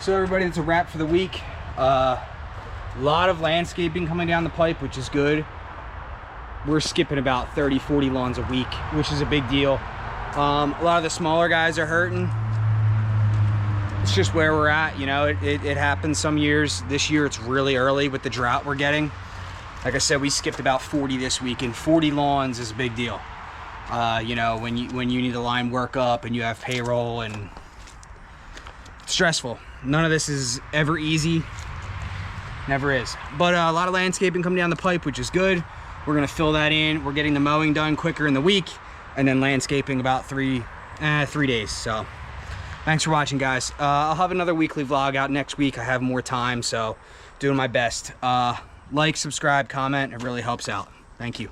So everybody, that's a wrap for the week. A lot of landscaping coming down the pipe, which is good. We're skipping about 30-40 lawns a week, which is a big deal. A lot of the smaller guys are hurting. It's just where we're at, you know. It happens some years. This year it's really early with the drought we're getting. Like I said, we skipped about 40 this week, and 40 lawns is a big deal. You know, when you need to line work up and you have payroll, and it's stressful. None of this is ever easy. Never is. But a lot of landscaping coming down the pipe, which is good. We're gonna fill that in. We're getting the mowing done quicker in the week, and then landscaping about 3 days. So thanks for watching, guys. I'll have another weekly vlog out next week. I have more time, so doing my best. Like, subscribe, comment. It really helps out. Thank you.